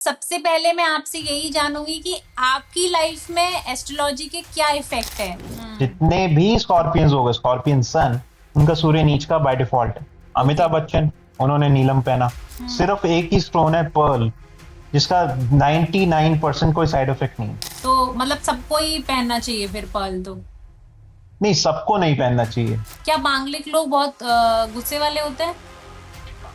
सबसे पहले मैं आपसे यही जानूंगी कि आपकी लाइफ में एस्ट्रोलॉजी के क्या इफेक्ट है। जितने भी स्कॉर्पियंस हो गए, स्कॉर्पियन सन, उनका सूर्य नीच का बाय डिफॉल्ट है। ओके। अमिताभ बच्चन, उन्होंने नीलम पहना। सिर्फ एक ही स्टोन है, पर्ल, जिसका 99% कोई साइड इफेक्ट नहीं है। तो मतलब सबको ही पहनना चाहिए फिर पर्ल तो? नहीं, सबको नहीं पहनना चाहिए। क्या मांगलिक लोग बहुत गुस्से वाले होते हैं?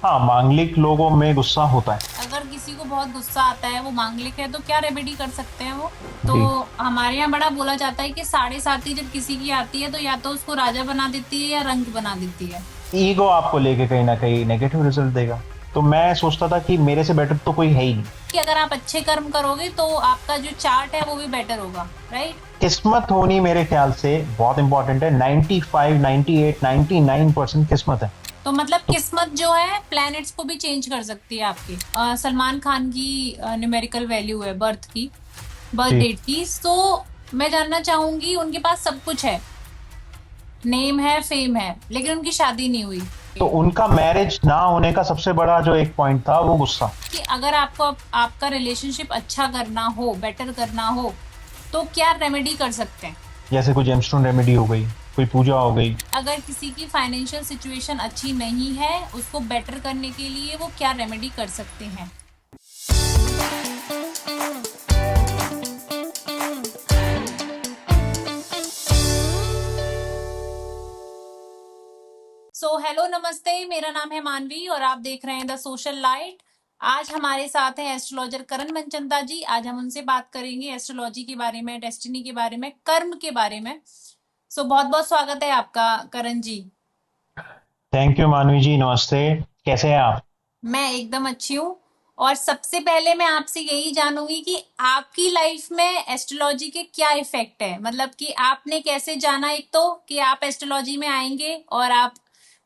हाँ, मांगलिक लोगों में गुस्सा होता है। अगर किसी को बहुत गुस्सा आता है, वो मांगलिक है, तो क्या रेमेडी कर सकते हैं वो? तो जी। हमारे यहाँ बड़ा बोला जाता है कि साढ़े साती जब किसी की आती है तो या तो उसको राजा बना देती है या रंक बना देती है। ईगो आपको लेके कहीं ना कहीं नेगेटिव रिजल्ट देगा। तो मैं सोचता था कि मेरे से बेटर तो कोई है ही नहीं। कि अगर आप अच्छे कर्म करोगे तो आपका जो चार्ट है वो भी बेटर होगा, राइट? किस्मत होनी मेरे ख्याल से बहुत इंपॉर्टेंट है। 95, 98, 99% किस्मत है। तो मतलब तो किस्मत जो है प्लैनेट्स को भी चेंज कर सकती है आपकी। सलमान खान की न्यूमेरिकल वैल्यू है बर्थ की, बर्थ जी। डेट की। तो मैं जानना चाहूंगी, उनके पास सब कुछ है, नेम है, फेम है, लेकिन उनकी शादी नहीं हुई। तो उनका मैरिज ना होने का सबसे बड़ा जो एक पॉइंट था, वो गुस्सा। कि अगर आपको आपका रिलेशनशिप अच्छा करना हो, बेटर करना हो, तो क्या रेमेडी कर सकते हैं? जैसे कोई जेमस्टोन रेमेडी हो गई, कोई पूजा हो गई। अगर किसी की फाइनेंशियल सिचुएशन अच्छी नहीं है, उसको बेटर करने के लिए वो क्या रेमेडी कर सकते हैं? हेलो नमस्ते, मेरा नाम है मानवी और आप देख रहे हैं द सोशल लाइट। आज हमारे साथ हैं एस्ट्रोलॉजर करण मनचंदा जी। आज हम उनसे बात करेंगे एस्ट्रोलॉजी के बारे में, डेस्टिनी के बारे में, कर्म के बारे में। बहुत बहुत स्वागत है आपका, करण जी। थैंक यू मानवी जी, नमस्ते। कैसे हैं आप? मैं एकदम अच्छी हूँ। और सबसे पहले मैं आपसे यही जानूंगी कि आपकी लाइफ में एस्ट्रोलॉजी के क्या इफेक्ट है, मतलब कि आपने कैसे जाना, एक तो कि आप एस्ट्रोलॉजी में आएंगे और आप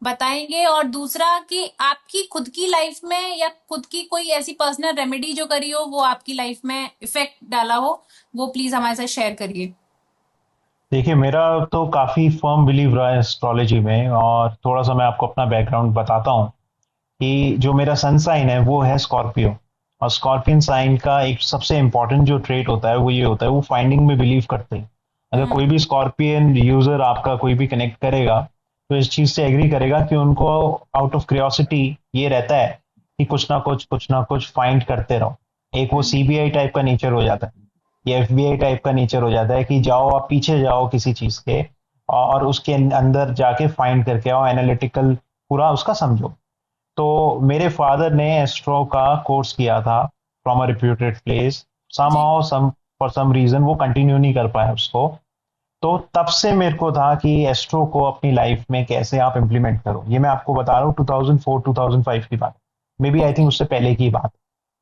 बताएंगे, और दूसरा कि आपकी खुद की लाइफ में या खुद की कोई ऐसी पर्सनल रेमेडी जो करी हो, वो आपकी लाइफ में इफेक्ट डाला हो, वो प्लीज हमारे साथ शेयर करिए। देखिए, मेरा तो काफ़ी फर्म बिलीव रहा है एस्ट्रोलॉजी में, और थोड़ा सा मैं आपको अपना बैकग्राउंड बताता हूँ कि जो मेरा सन साइन है वो है स्कॉर्पियो। और स्कॉर्पियन साइन का एक सबसे इम्पोर्टेंट जो ट्रेट होता है वो ये होता है, वो फाइंडिंग में बिलीव करते हैं। अगर कोई भी स्कॉर्पियन यूजर आपका कोई भी कनेक्ट करेगा, तो इस चीज़ से एग्री करेगा कि उनको आउट ऑफ क्यूरियोसिटी ये रहता है कि कुछ ना कुछ फाइंड करते रहो। एक वो सीबीआई टाइप का नेचर हो जाता है, ये एफबीआई टाइप का नेचर हो जाता है कि जाओ, आप पीछे जाओ किसी चीज के, और उसके अंदर जाके फाइंड करके आओ, एनालिटिकल पूरा उसका समझो। तो मेरे फादर ने एस्ट्रो का कोर्स किया था फ्रॉम अ रिप्यूटेड प्लेस। जी। Somehow some for some reason वो कंटिन्यू नहीं कर पाया उसको। तो तब से मेरे को था कि एस्ट्रो को अपनी लाइफ में कैसे आप इम्प्लीमेंट करो। ये मैं आपको बता रहा हूँ 2004 2005 की बात, maybe I think okay. उससे पहले की बात।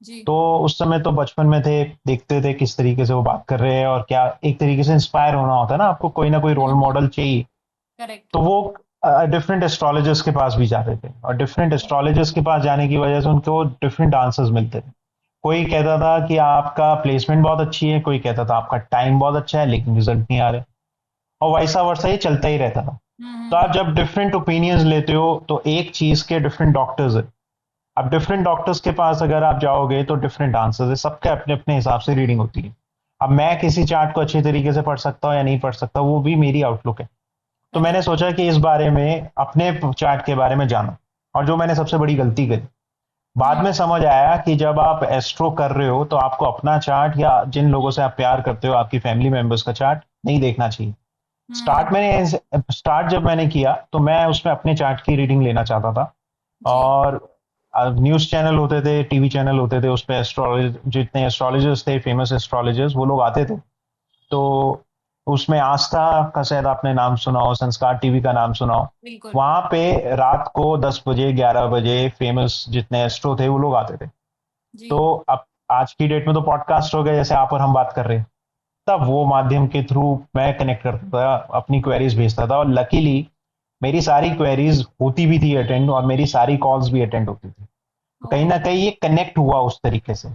जी। तो उस समय तो बचपन में थे, देखते थे किस तरीके से वो बात कर रहे हैं, और क्या एक तरीके से इंस्पायर होना होता है ना, आपको कोई ना कोई रोल मॉडल चाहिए। करेक्ट। तो वो डिफरेंट एस्ट्रोलॉजर्स के पास भी जाते थे, और डिफरेंट एस्ट्रोलॉजर्स के पास जाने की वजह से उनको डिफरेंट आंसर्स मिलते थे। कोई कहता था कि आपका प्लेसमेंट बहुत अच्छी है, कोई कहता था आपका टाइम बहुत अच्छा है लेकिन रिजल्ट नहीं आ रहे, और वैसा वर्षा ये चलता ही रहता था। तो आप जब डिफरेंट ओपिनियंस लेते हो, तो एक चीज के डिफरेंट डॉक्टर्स है। अब डिफरेंट डॉक्टर्स के पास अगर आप जाओगे तो डिफरेंट आंसर्स है, सबके अपने अपने हिसाब से रीडिंग होती है। अब मैं किसी चार्ट को अच्छी तरीके से पढ़ सकता हूँ या नहीं पढ़ सकता, वो भी मेरी आउटलुक है। तो मैंने करेक्ट। सोचा कि इस बारे में, अपने चार्ट के बारे में जानो। और जो मैंने सबसे बड़ी गलती करी, बाद में समझ आया कि जब आप एस्ट्रो कर रहे हो तो आपको अपना चार्ट या जिन लोगों से आप प्यार करते हो, आपकी फैमिली मेंबर्स का चार्ट नहीं देखना चाहिए। स्टार्ट जब मैंने किया तो मैं उसमें अपने चार्ट की रीडिंग लेना चाहता था। जी। और न्यूज़ चैनल होते थे, टीवी चैनल होते थे, उस पे एस्ट्रोलॉजर, जितने एस्ट्रोलॉजर्स थे, फेमस एस्ट्रोलॉजर्स, वो लोग आते थे। तो उसमें आस्था का शायद आपने नाम सुना हो, संस्कार टीवी का नाम सुना हो। बिल्कुल। वहां पे रात को 10 बजे, 11 बजे फेमस जितने एस्ट्रो थे वो लोग आते थे। जी। तो अब आज की डेट में तो पॉडकास्ट हो गए, जैसे आप और हम बात कर रहे हैं। तब वो माध्यम के थ्रू मैं कनेक्ट करता था, अपनी क्वेरीज भेजता था, और लकीली मेरी सारी क्वेरीज होती भी थी अटेंड, और मेरी सारी कॉल्स भी अटेंड होती थी। तो कहीं ओ। ना कहीं ये कनेक्ट हुआ उस तरीके से।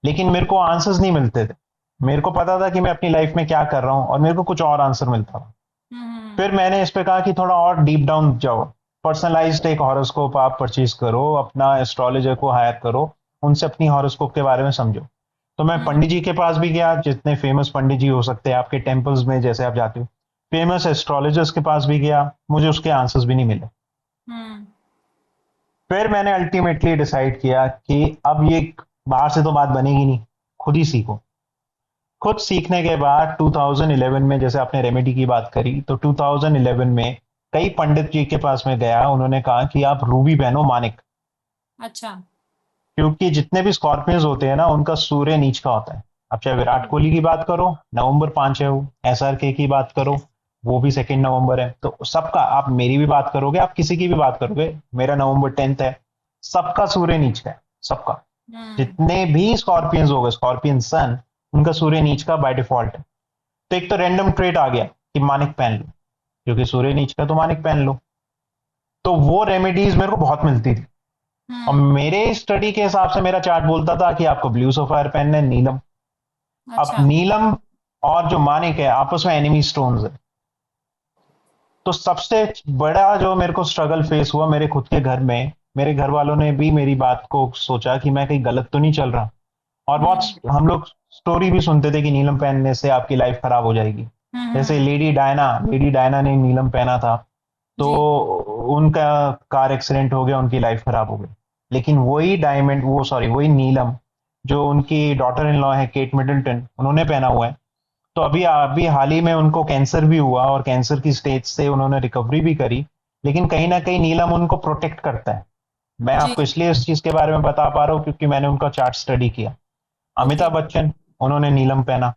लेकिन मेरे को आंसर्स नहीं मिलते थे। मेरे को पता था कि मैं अपनी लाइफ में क्या कर रहा हूँ, और मेरे को कुछ और आंसर मिलता था। हम्म। फिर मैंने इस पे कहा कि थोड़ा और डीप डाउन जाओ, पर्सनलाइज्ड एक हॉरोस्कोप आप परचेज करो, अपना एस्ट्रोलॉजर को हायर करो, उनसे अपनी हॉरोस्कोप के बारे में समझो। तो मैं हम्म। पंडित जी के पास भी गया, जितने फेमस पंडित जी हो सकते हैं आपके टेम्पल्स में जैसे आप जाते हो, फेमस एस्ट्रोलॉजर्स के पास भी गया, मुझे उसके आंसर्स भी नहीं मिले। हम्म। फिर मैंने अल्टीमेटली डिसाइड किया कि अब ये बाहर से तो बात बनेगी नहीं, खुद ही सीखो। खुद सीखने के बाद 2011 में, जैसे आपने रेमेडी की बात करी, तो 2011 में कई पंडित जी के पास में गया, उन्होंने कहा कि आप रूबी पहनो, मानिक। अच्छा। क्योंकि जितने भी स्कॉर्पियंस होते हैं ना, उनका सूर्य नीच का होता है। अब चाहे विराट कोहली की बात करो, नवंबर 5 है वो। SRK की बात करो, वो भी 2 नवंबर है। तो सबका, आप मेरी भी बात करोगे, आप किसी की भी बात करोगे, मेरा नवंबर 10 है, सबका सूर्य नीच का है, सबका। हम्म। जितने भी स्कॉर्पियंस हो गए, स्कॉर्पियन सन, उनका सूर्य नीच का बाय डिफॉल्ट है। तो एक तो रैंडम ट्रेट आ गया कि मानिक पहन लो, क्योंकि सूर्य नीच का, तो मानिक पहन लो। तो वो रेमेडीज मेरे को बहुत मिलती थी। और हम्म। मेरे स्टडी के हिसाब से मेरा चार्ट बोलता था कि आपको ब्लू सफायर पहनना है, नीलम। अब अच्छा। नीलम और जो मानिक है, आपस में एनिमी स्टोन्स है। तो सबसे बड़ा जो मेरे को स्ट्रगल फेस हुआ मेरे खुद के घर में, मेरे घर वालों ने भी मेरी बात को सोचा कि मैं कहीं गलत तो नहीं चल रहा। और बहुत हम्म। हम लोग स्टोरी भी सुनते थे कि नीलम पहनने से आपकी लाइफ खराब हो जाएगी। जैसे हम्म। लेडी डायना ने नीलम पहना था, तो जी। उनका कार एक्सीडेंट हो गया, उनकी लाइफ खराब हो गई। लेकिन वही डायमंड, वो सॉरी, वही नीलम जो उनकी डॉटर इन लॉ है केट मिडल्टन, उन्होंने पहना हुआ है। तो अभी अभी हाल ही में उनको कैंसर भी हुआ, और कैंसर की स्टेज से उन्होंने रिकवरी भी करी। लेकिन कहीं ना कहीं नीलम उनको प्रोटेक्ट करता है। मैं जी। आपको इसलिए इस चीज के बारे में बता पा रहा हूँ क्योंकि मैंने उनका चार्ट स्टडी किया। ओके। अमिताभ बच्चन, उन्होंने नीलम पहना।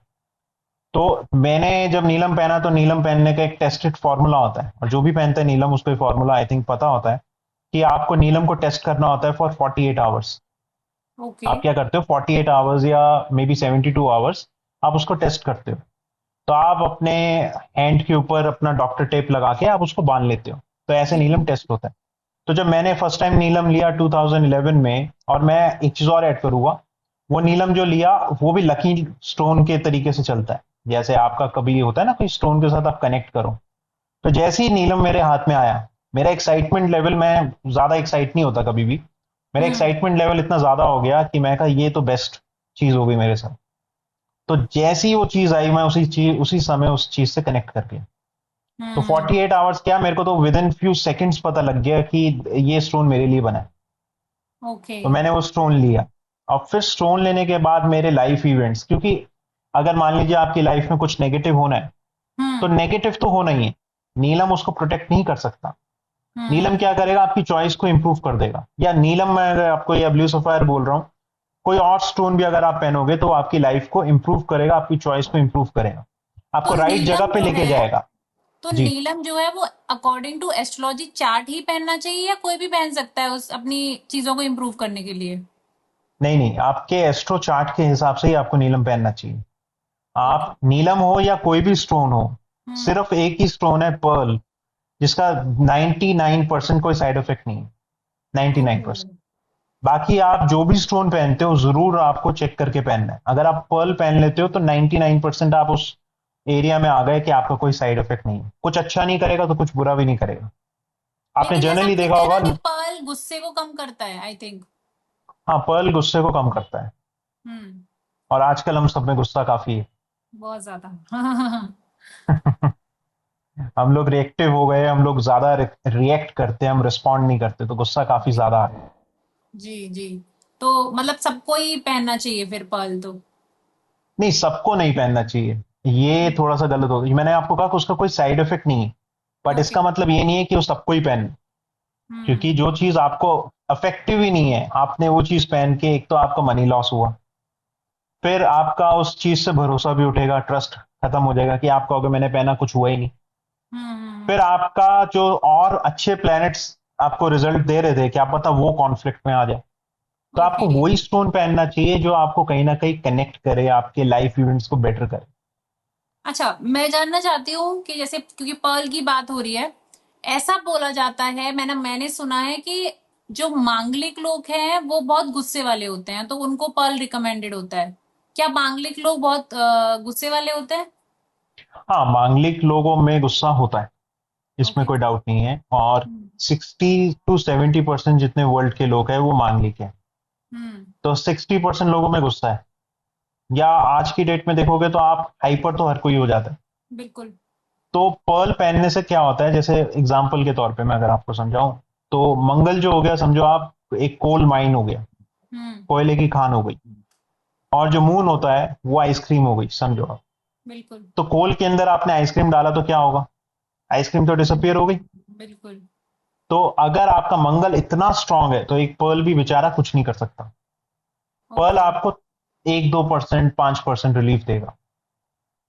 तो मैंने जब नीलम पहना, तो नीलम पहनने का एक टेस्टेड फार्मूला होता है, और जो भी पहनता है नीलम, उसको फार्मूला आई थिंक पता होता है कि आपको नीलम को टेस्ट करना होता है फॉर 48 आवर्स। ओके। आप क्या करते हो, 48 आवर्स या मे बी 72 आवर्स, आप उसको टेस्ट करते हो। तो आप अपने हैंड के ऊपर अपना डॉक्टर टेप लगा के आप उसको बांध लेते हो। तो ऐसे जी। नीलम टेस्ट होता है। तो जब मैंने फर्स्ट टाइम नीलम लिया 2011 में, और मैं एक चीज और ऐड करूंगा, वो नीलम जो लिया, वो भी लकी स्टोन के तरीके से चलता है। जैसे आपका कभी होता है ना, कोई स्टोन के साथ आप कनेक्ट करो। तो जैसे ही नीलम मेरे हाथ में आया, मेरा एक्साइटमेंट लेवल, मैं ज्यादा एक्साइट नहीं होता कभी भी, मेरा हम्म। एक्साइटमेंट लेवल इतना ज्यादा हो गया कि मैं कहा ये तो बेस्ट चीज हो गई मेरे साथ। तो जैसी ही वो चीज आई, मैं उसी समय उस चीज से कनेक्ट कर गया। तो हम्म। 48 आवर्स क्या, मेरे को तो विद इन फ्यू सेकेंड्स पता लग गया कि ये स्टोन मेरे लिए बना है। ओके। तो मैंने वो स्टोन लिया। और फिर स्टोन लेने के बाद मेरे लाइफ इवेंट्स, क्योंकि अगर मान लीजिए आपकी लाइफ में कुछ नेगेटिव होना है, तो हम्म। नेगेटिव तो होना ही है। नीलम उसको प्रोटेक्ट नहीं कर सकता। नीलम हम्म। क्या करेगा, आपकी चॉइस को इंप्रूव कर देगा। या नीलम, मैं अगर आपको, या ब्लू सफायर बोल रहा हूं, कोई और स्टोन भी अगर आप पहनोगे तो आपकी लाइफ को इंप्रूव करेगा, आपकी चॉइस को इंप्रूव करेगा, तो आपको राइट जगह नीलम पे जो लेके है जाएगा। तो जी। नीलम जो है वो अकॉर्डिंग टू एस्ट्रोलॉजी चार्ट ही पहनना चाहिए या कोई भी पहन सकता है उस अपनी चीजों को इम्प्रूव करने के लिए? नहीं नहीं, आपके एस्ट्रो चार्ट के हिसाब से ही आपको नीलम पहनना चाहिए। ओके। आप नीलम हो या कोई भी स्टोन हो, हम्म। सिर्फ एक ही स्टोन है, पर्ल, जिसका 99% कोई साइड इफेक्ट नहीं है। ओके। 99%। बाकी आप जो भी स्टोन पहनते हो, जरूर आपको चेक करके पहनना है। अगर आप पर्ल पहन लेते हो तो 99% आप उस एरिया में आ गए कि आपका कोई साइड इफेक्ट नहीं है। कुछ अच्छा नहीं करेगा तो कुछ बुरा भी नहीं करेगा। आपने लेकिन जैसा जनरली देखा कहते हैं ना होगा। कि पर्ल गुस्से को कम करता है, आई थिंक। हाँ, पर्ल गुस्से को कम करता है। हम्म। और आजकल हम सब में गुस्सा काफी है। बहुत ज्यादा। हम लोग रिएक्टिव हो गए, हम लोग ज्यादा रिएक्ट करते हैं, हम रिस्पॉन्ड नहीं करते, तो गुस्सा काफी जी। ज्यादा है। जी। जी। तो मतलब सबको ही पहनना चाहिए फिर पर्ल तो? नहीं, सबको नहीं पहनना चाहिए, ये थोड़ा सा गलत होगा। मैंने आपको कहा कि उसका कोई साइड इफेक्ट नहीं है, बट ओके। इसका मतलब ये नहीं है कि वो सबको ही पहने। क्योंकि हम्म। जो चीज आपको अफेक्टिव ही नहीं है, आपने वो चीज पहन के, एक तो आपका मनी लॉस हुआ, फिर आपका उस चीज से भरोसा भी उठेगा, ट्रस्ट खत्म हो जाएगा कि आप कहोगे मैंने पहना, कुछ हुआ ही नहीं। हम्म। फिर आपका जो और अच्छे प्लैनेट्स आपको रिजल्ट दे रहे थे, क्या पता वो कॉन्फ्लिक्ट में आ जाए। तो आपको ओके। वही स्टोन पहनना चाहिए जो आपको कहीं ना कहीं कनेक्ट करे, आपके लाइफ इवेंट्स को बेटर करे। अच्छा, मैं जानना चाहती हूँ कि जैसे क्योंकि पर्ल की बात हो रही है, ऐसा बोला जाता है, मैंने सुना है कि जो मांगलिक लोग हैं वो बहुत गुस्से वाले होते हैं तो उनको पर्ल रिकमेंडेड होता है। क्या मांगलिक लोग बहुत गुस्से वाले होते हैं? हाँ, मांगलिक लोगों में गुस्सा होता है, इसमें ओके। कोई डाउट नहीं है। और 60 to 70% जितने वर्ल्ड के लोग हैं वो मांगलिक हैं। हम्म। तो 60% लोगों में गुस्सा है। या आज की डेट में देखोगे तो आप हाइपर तो हर कोई हो जाता है। बिल्कुल। तो पर्ल पहनने से क्या होता है, जैसे एग्जाम्पल के तौर पे मैं अगर आपको समझाऊं, तो मंगल जो हो गया समझो आप, एक कोल माइन हो गया, हम्म। कोयले की खान हो गई। और जो मून होता है वो आइसक्रीम हो गई समझो आप। बिल्कुल। तो कोल के अंदर आपने आइसक्रीम डाला तो क्या होगा? आइसक्रीम तो डिसअपियर हो गई। बिल्कुल। तो अगर आपका मंगल इतना स्ट्रांग है तो एक पर्ल भी बेचारा कुछ नहीं कर सकता। Pearl okay. आपको 1-2%, 5% रिलीफ देगा।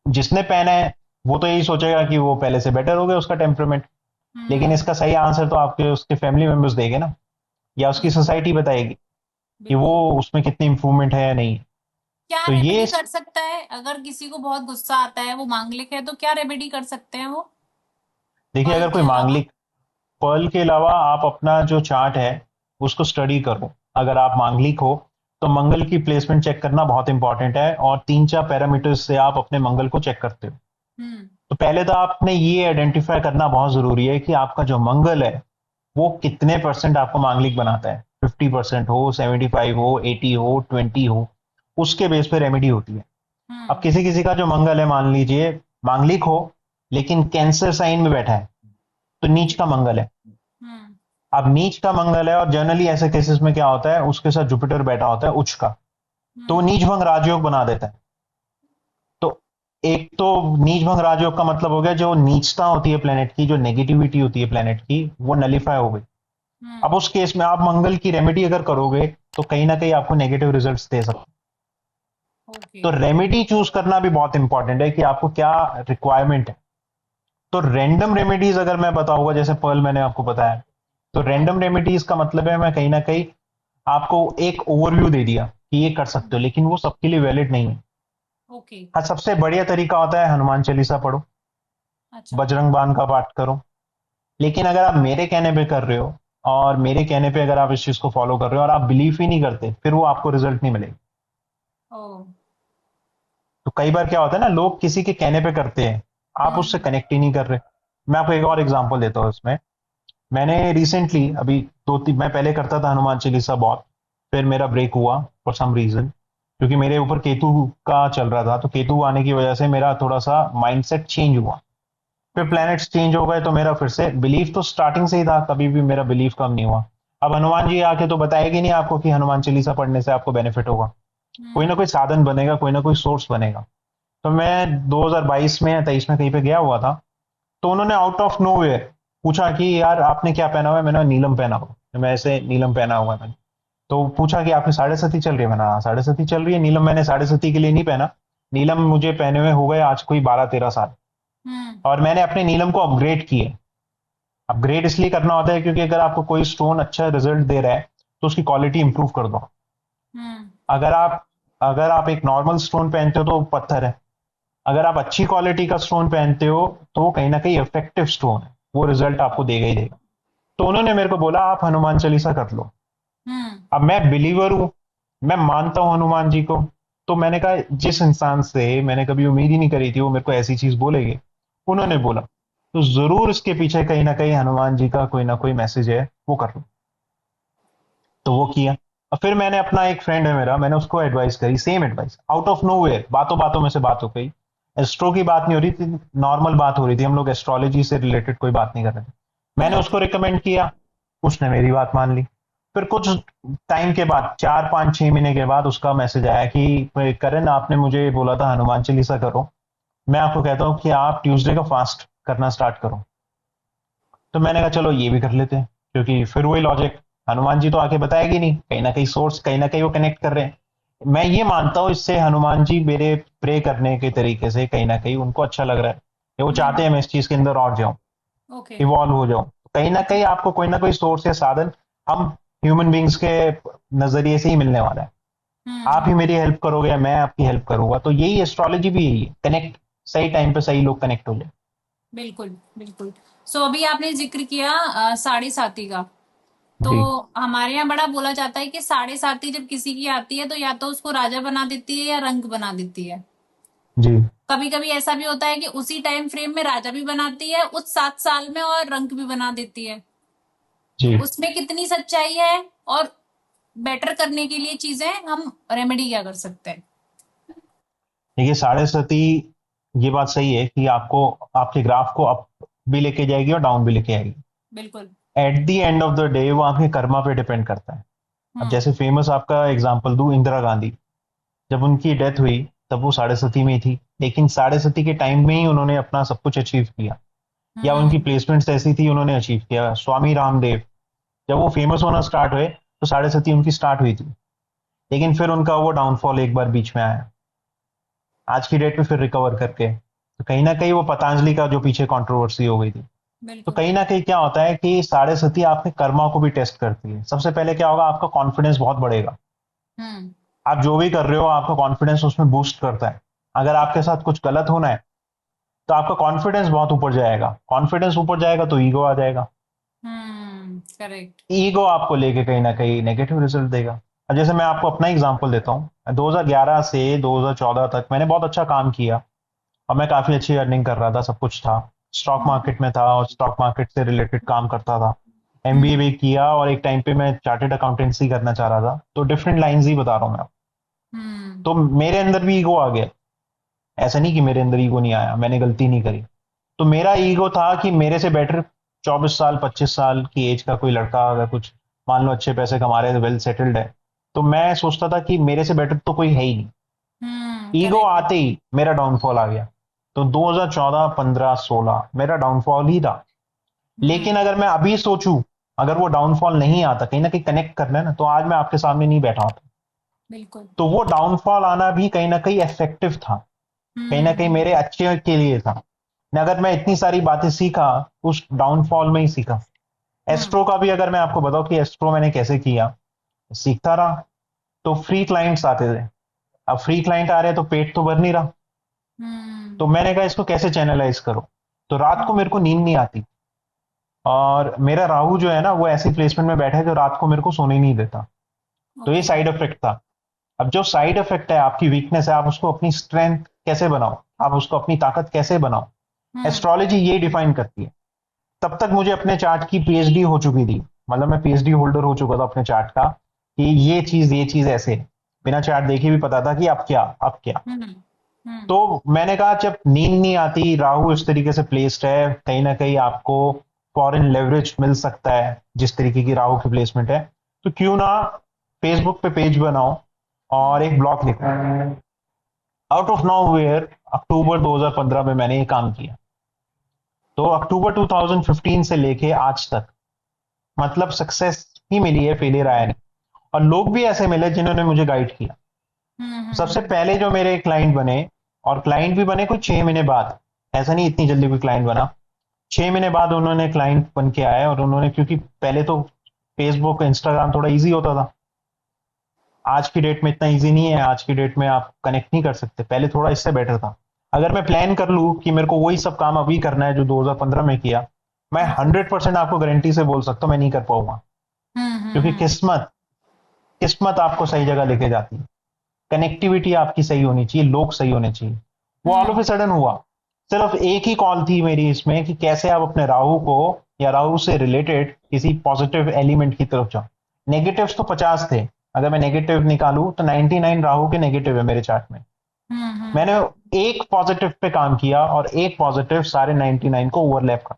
जिसने पहना है वो तो यही सोचेगा कि वो पहले से बेटर हो गया उसका टेम्परमेंट। लेकिन हम्म। इसका सही आंसर तो आपके उसके फैमिली मेंबर्स देंगे ना, या उसकी बिल्कुल। सोसाइटी बताएगी कि वो बिल्कुल। उसमें कितनी इंप्रूवमेंट है या नहीं। क्या तो ये, रेमेडी कर सकता है अगर किसी को बहुत गुस्सा आता है, वो मांगलिक है, तो क्या रेमेडी कर सकते हैं वो देखिए पर्ल अगर के कोई अलावा? मांगलिक, पर्ल के अलावा आप अपना जो चार्ट है उसको स्टडी करो। अगर आप मांगलिक हो तो मंगल की प्लेसमेंट चेक करना बहुत इंपॉर्टेंट है, और 3-4 पैरामीटर्स से आप अपने मंगल को चेक करते हो। हम्म। तो पहले तो आपने ये आइडेंटिफाई करना बहुत जरूरी है कि आपका जो मंगल है वो कितने परसेंट आपको मांगलिक बनाता है। 50% हो, 75 हो, 80 हो, 20 हो, उसके बेस पे रेमेडी होती है। अब हम्म। किसी किसी का जो मंगल है, मान लीजिए मांगलिक हो लेकिन कैंसर साइन में बैठा है, तो नीच ओके। का मंगल है। हम्म। अब नीच का मंगल है और जनरली ऐसे केसेस में क्या होता है, उसके साथ जुपिटर बैठा होता है उच्च का, तो वो हम्म। नीच भंग राजयोग बना देता है। तो एक तो नीच भंग राजयोग का मतलब हो गया, जो नीचता होती है प्लेनेट की, जो नेगेटिविटी होती है प्लेनेट की, वो नलीफाई हो गई। अब हम्म। उस केस में आप मंगल की रेमेडी अगर करोगे तो कहीं ना कहीं आपको नेगेटिव रिजल्ट्स दे सकते हैं। ओके। तो रेमेडी चूज करना भी बहुत इंपॉर्टेंट है कि आपको क्या रिक्वायरमेंट है। तो रैंडम रेमेडीज अगर मैं बताऊंगा, जैसे पर्ल मैंने आपको बताया, तो रैंडम रेमेडीज का मतलब है मैं कहीं ना कहीं आपको एक ओवरव्यू दे दिया कि ये कर सकते हो, लेकिन वो सबके लिए वैलिड नहीं है। ओके। हाँ, सबसे बढ़िया तरीका होता है हनुमान चालीसा पढ़ो, अच्छा। बजरंग बाण का पाठ करो। लेकिन अगर आप मेरे कहने पे कर रहे हो, और मेरे कहने पे अगर आप इस चीज को फॉलो कर रहे हो और आप बिलीव ही नहीं करते, फिर वो आपको रिजल्ट नहीं मिलेगा। ओ। तो कई बार क्या होता है ना, लोग किसी के कहने पे करते हैं, आप उससे हम्म। कनेक्ट ही नहीं कर रहे। मैं आपको एक और एग्जांपल देता हूँ इसमें। मैंने रिसेंटली अभी 2-3, मैं पहले करता था हनुमान चालीसा बहुत, फिर मेरा ब्रेक हुआ फॉर सम रीजन, क्योंकि मेरे ऊपर केतु का चल रहा था, तो केतु आने की वजह से मेरा थोड़ा सा माइंडसेट चेंज हुआ। फिर ओके। प्लैनेट्स चेंज हो गए तो मेरा फिर से बिलीफ तो स्टार्टिंग से ही था, कभी भी मेरा बिलीफ कम नहीं हुआ। अब हनुमान जी आके तो बताएगी नहीं आपको कि हनुमान चालीसा पढ़ने से आपको बेनिफिट होगा। कोई ना हम्म। कोई साधन बनेगा, कोई ना कोई सोर्स बनेगा। तो मैं 2022 में या 23 में कहीं पे गया हुआ था, तो उन्होंने आउट ऑफ नोवेयर पूछा कि यार आपने क्या पहना हुआ है? मैंने नीलम पहना हुआ है। मैं ऐसे नीलम पहना हुआ है। तो पूछा कि आपने साढ़े सती चल रही है? मैंने, हाँ साढ़े सती चल रही है। नीलम मैंने साढ़े सती के लिए नहीं पहना, नीलम मुझे पहने हुए हो गए आज कोई 12-13 साल। हम्म। और मैंने अपने नीलम को अपग्रेड किए। अपग्रेड इसलिए करना होता है क्योंकि अगर आपको कोई स्टोन अच्छा रिजल्ट दे रहा है तो उसकी क्वालिटी इंप्रूव कर दो। हम्म। अगर आप अगर आप एक नॉर्मल स्टोन पहनते हो तो वो पत्थर है। अगर आप अच्छी क्वालिटी का स्टोन पहनते हो तो वो कहीं ना कहीं इफेक्टिव स्टोन है, वो रिजल्ट आपको देगा ही देगा। तो उन्होंने मेरे को बोला आप हनुमान चालीसा कर लो। हम्म। अब मैं बिलीवर हूं, मैं मानता हूं हनुमान जी को। तो मैंने कहा जिस इंसान से मैंने कभी उम्मीद ही नहीं करी थी वो मेरे को ऐसी चीज बोलेगी, उन्होंने हम्म। बोला, तो जरूर इसके पीछे कहीं ना कहीं हनुमान जी का कोई ना कोई मैसेज है, वो कर लो। तो वो किया। और फिर मैंने अपना एक फ्रेंड है मेरा, मैंने उसको एडवाइस करी, same advice out of nowhere, बातों बातों में से बात हो गई। एस्ट्रो की बात नहीं हो रही थी, नॉर्मल बात हो रही थी, हम लोग एस्ट्रोलॉजी से रिलेटेड कोई बात नहीं कर रहे थे। मैंने हम्म। उसको रिकमेंड किया, उसने मेरी बात मान ली। फिर कुछ टाइम के बाद, 4-5-6 महीने के बाद उसका मैसेज आया कि करण आपने मुझे बोला था हनुमान चालीसा करो, मैं आपको कहता हूँ कि आप ट्यूसडे का फास्ट करना स्टार्ट करो। तो मैंने कहा चलो ये भी कर लेते हैं, क्योंकि फिर वही लॉजिक, हनुमान जी तो आके बताएगी नहीं, कहीं ना कहीं सोर्स, कहीं ना कहीं वो कनेक्ट कर रहे हैं। मैं ये मानता हूँ इससे हनुमान जी मेरे प्रे करने के तरीके से कहीं ना कहीं उनको अच्छा लग रहा है, कि वो चाहते हैं हम्म। मैं इस चीज के अंदर और जाऊं, ओके। इवॉल्व हो जाऊं। कहीं ना कहीं आपको कोई ना कोई सोर्स या साधन हम ह्यूमन बींग्स के नजरिए से ही मिलने वाला है। आप ही हम्म। मेरी हेल्प करोगे, मैं आपकी हेल्प करूंगा, तो यही एस्ट्रोलॉजी भी यही है, कनेक्ट, सही टाइम पे सही लोग कनेक्ट हो जाए। बिल्कुल। बिल्कुल। सो अभी आपने जिक्र किया साढ़े साती का। तो जी। हमारे यहाँ बड़ा बोला जाता है कि साढ़े साती जब किसी की आती है तो या तो उसको राजा बना देती है या रंक बना देती है। जी। कभी कभी ऐसा भी होता है कि उसी टाइम फ्रेम में राजा भी बनाती है उस 7 साल में, और रंक भी बना देती है। तो जी। उसमें कितनी सच्चाई है, और बेटर करने के लिए चीजें हम रेमेडी क्या कर सकते हैं? देखिए साढ़े सती, ये बात सही है कि आपको आपके ग्राफ को अप भी लेके जाएगी और डाउन भी लेके आएगी। बिल्कुल। At the end of the day वो आपके कर्मा पे डिपेंड करता है। अब हम्म। जैसे फेमस आपका एग्जांपल दूं, इंदिरा गांधी, जब उनकी डेथ हुई तब वो साढ़े सती में ही थी, लेकिन साढ़े सती के टाइम में ही उन्होंने अपना सब कुछ अचीव किया, या उनकी हम्म। प्लेसमेंट्स ऐसी थी, उन्होंने अचीव किया। स्वामी रामदेव, जब वो फेमस होना स्टार्ट हुए तो साढ़े सती उनकी स्टार्ट हुई थी, लेकिन फिर उनका वो डाउनफॉल एक बार बीच में आया, आज की डेट में फिर रिकवर करके। तो कहीं ना कहीं वो पतंजलि का जो पीछे कंट्रोवर्सी हो गई थी। तो बिल्कुल। कहीं ना कहीं क्या होता है कि साढ़े सती आपके कर्मा को भी टेस्ट करती है। सबसे पहले क्या होगा, आपका कॉन्फिडेंस बहुत बढ़ेगा। हम्म। आप जो भी कर रहे हो आपका कॉन्फिडेंस उसमें बूस्ट करता है। अगर आपके साथ कुछ गलत होना है तो आपका कॉन्फिडेंस बहुत ऊपर जाएगा, कॉन्फिडेंस ऊपर जाएगा तो ईगो आ जाएगा, करेक्ट। ईगो आपको लेके कहीं ना कहीं नेगेटिव रिजल्ट देगा। अब जैसे मैं आपको अपना एग्जांपल देता हूँ, 2011 से 2014 तक मैंने बहुत अच्छा काम किया और मैं काफी अच्छी अर्निंग कर रहा था, सब कुछ था, स्टॉक हम्म। मार्केट में था और स्टॉक मार्केट से रिलेटेड काम करता था। एमबीए हम्म। भी किया और एक टाइम पे मैं चार्टेड अकाउंटेंसी करना चाह रहा था। तो डिफरेंट लाइंस ही बता रहा हूँ मैं आपको। हम्म। तो मेरे अंदर भी ईगो आ गया। ऐसा नहीं कि मेरे अंदर ईगो नहीं आया, मैंने गलती नहीं करी। तो मेरा ईगो था कि मेरे से बेटर 24 साल 25 साल की एज का कोई लड़का अगर कुछ मान लो अच्छे पैसे कमा रहे हैं, वेल सेटल्ड है, तो मैं सोचता था कि मेरे से बेटर तो कोई है ही नहीं। ईगो करेक्ट है। आते ही मेरा डाउनफॉल आ गया। तो 2014 15 16 मेरा डाउनफॉल ही था। लेकिन हम्म। अगर मैं अभी सोचूं, अगर वो डाउनफॉल नहीं आता, कहीं ना कहीं कनेक्ट करना है ना, तो आज मैं आपके सामने नहीं बैठा होता। बिल्कुल। तो वो डाउनफॉल आना भी कहीं ना कहीं इफेक्टिव था, कहीं ना कहीं हम्म। मेरे अच्छे के लिए था। अगर मैं इतनी सारी बातें सीखा उस डाउनफॉल में ही सीखा। हम्म। एस्ट्रो का भी अगर मैं आपको बताऊं कि एस्ट्रो मैंने कैसे किया, सीखता रहा। तो फ्री क्लाइंट्स आते थे, अब फ्री क्लाइंट आ रहे हैं तो पेट तो भर नहीं रहा। तो हम्म। मैंने कहा इसको कैसे चैनलाइज करो। तो रात को मेरे को नींद नहीं आती, और मेरा राहु जो है ना वो ऐसी प्लेसमेंट में बैठा है जो रात को मेरे को सोने नहीं देता। तो ये ओके। साइड इफेक्ट था। अब जो साइड इफेक्ट है, आपकी वीकनेस है, आप उसको अपनी स्ट्रेंथ कैसे बनाओ, आप उसको अपनी ताकत कैसे बनाओ, हम्म। एस्ट्रोलॉजी ये डिफाइन करती है। तब तक मुझे अपने चार्ट की पीएचडी हो चुकी थी, मतलब मैं पीएचडी होल्डर हो चुका था अपने चार्ट का, कि ये चीज ऐसे है। बिना चार्ट देखे भी पता था कि अब क्या। हम्म। हम्म। तो मैंने कहा जब नींद नहीं आती, राहु इस तरीके से प्लेस्ड है, कहीं ना कहीं आपको फॉरेन लेवरेज मिल सकता है जिस तरीके की राहु की प्लेसमेंट है, तो क्यों ना फेसबुक पे पेज बनाओ और हम्म। एक ब्लॉग लिखो। आउट ऑफ नॉवेयर अक्टूबर 2015 में मैंने ये काम किया। तो अक्टूबर 2015 से लेके आज तक मतलब सक्सेस ही मिली है, फेलियर आया नहीं। और लोग भी ऐसे मिले जिन्होंने मुझे गाइड किया। हम्म। सबसे पहले जो मेरे क्लाइंट बने, और क्लाइंट भी बने कोई 6 महीने बाद, ऐसा नहीं इतनी जल्दी कोई क्लाइंट बना, 6 महीने बाद उन्होंने क्लाइंट बन के आए। और उन्होंने, क्योंकि पहले तो फेसबुक इंस्टाग्राम थोड़ा इजी होता था, आज की डेट में इतना इजी नहीं है। आज की डेट में आप कनेक्ट नहीं कर सकते, पहले थोड़ा इससे बेटर था। अगर मैं प्लान कर लूं कि मेरे को वही सब काम अभी करना है जो 2015 में किया, मैं हम्म। 100% आपको गारंटी से बोल सकता हूं मैं नहीं कर पाऊंगा। हम्म। क्योंकि किस्मत किस्मत आपको सही जगह लेके जाती है। कनेक्टिविटी आपकी सही होनी चाहिए, लोग सही होने चाहिए। वो all of A hmm. Sudden हुआ। सिर्फ एक ही कॉल थी मेरी इसमें कि कैसे आप अपने राहु को या राहु से रिलेटेड किसी पॉजिटिव एलिमेंट की तरफ जाओ। नेगेटिव्स तो 50 थे, अगर मैं नेगेटिव निकालूं तो 99 राहु के नेगेटिव है मेरे चार्ट में। मैंने एक पॉजिटिव पे काम किया और एक पॉजिटिव सारे 99 को ओवरलैप कर।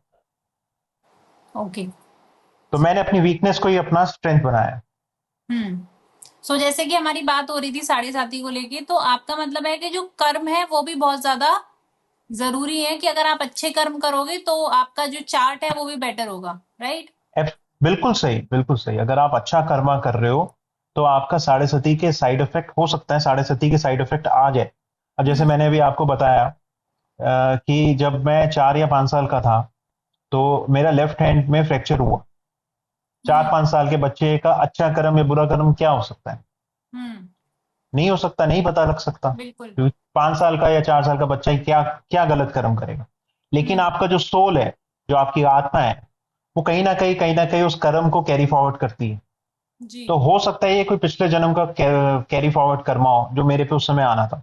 ओके। तो मैंने अपनी वीकनेस को ही अपना स्ट्रेंथ बनाया। हम्म। सो जैसे कि हमारी बात हो रही थी साढ़े साथी को लेके, तो आपका मतलब है कि जो कर्म है वो भी बहुत ज्यादा जरूरी है, कि अगर आप अच्छे कर्म करोगे तो आपका जो चार्ट है वो भी बेटर होगा, राइट? बिल्कुल सही, बिल्कुल सही। अगर आप अच्छा कर्मा कर रहे हो तो आपका साढ़े सती के साइड इफेक्ट हो सकता है, साढ़े सती के साइड इफेक्ट आ जाए। अब जैसे हम्म। मैंने अभी आपको बताया कि जब मैं 4 या 5 साल का था तो मेरा लेफ्ट हैंड में फ्रैक्चर हुआ। चार हम्म। पांच साल के बच्चे का अच्छा कर्म या बुरा कर्म क्या हो सकता है? हम्म। नहीं हो सकता, नहीं पता लग सकता। बिल्कुल। क्योंकि 5 साल का या 4 साल का बच्चा ही क्या क्या गलत कर्म करेगा। लेकिन हम्म। आपका जो सोल है, जो आपकी आत्मा है, वो कहीं ना कहीं उस कर्म को कैरी फॉरवर्ड करती है। जी। तो हो सकता है ये कोई पिछले जन्म का कैरी फॉरवर्ड कर्मा हो जो मेरे पे उस समय आना था।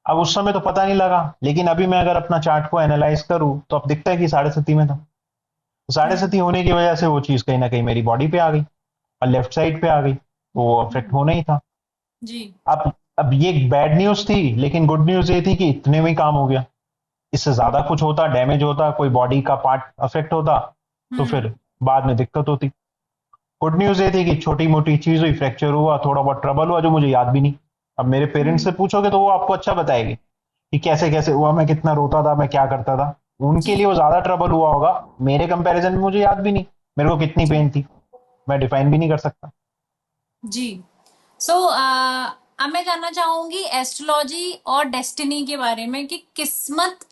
अब उस समय तो पता नहीं लगा, लेकिन अभी मैं अगर अपना चार्ट को एनालाइज करूं तो अब दिखता है कि साढ़े सती में था। तो साढ़े हम्म। सती होने की वजह से वो चीज कहीं ना कहीं मेरी बॉडी पे आ गई और लेफ्ट साइड पे आ गई। वो अफेक्ट हम्म, होना ही था। जी। अब ये बैड न्यूज थी, लेकिन गुड न्यूज ये थी कि इतने में ही काम हो गया। इससे ज्यादा कुछ होता, डैमेज होता, कोई बॉडी का पार्ट अफेक्ट होता, तो हम्म, फिर बाद में दिक्कत होती। गुड न्यूज ये थी कि छोटी मोटी चीज हुई, फ्रैक्चर हुआ, थोड़ा बहुत ट्रबल हुआ जो मुझे याद भी नहीं। अब मेरे पेरेंट्स से हम्म, पूछोगे तो वो आपको अच्छा बताएंगे कि कैसे कैसे हुआ, मैं कितना रोता था, मैं क्या करता था। उनके जी, लिए वो ज्यादा ट्रबल हुआ होगा, मेरे कंपैरिजन में मुझे याद भी नहीं मेरे को कितनी जी, पेन थी, मैं डिफाइन भी नहीं कर सकता। जी। सो अब मैं जानना चाहूंगी एस्ट्रोलॉजी और डेस्टिनी के बारे में कि किस्मत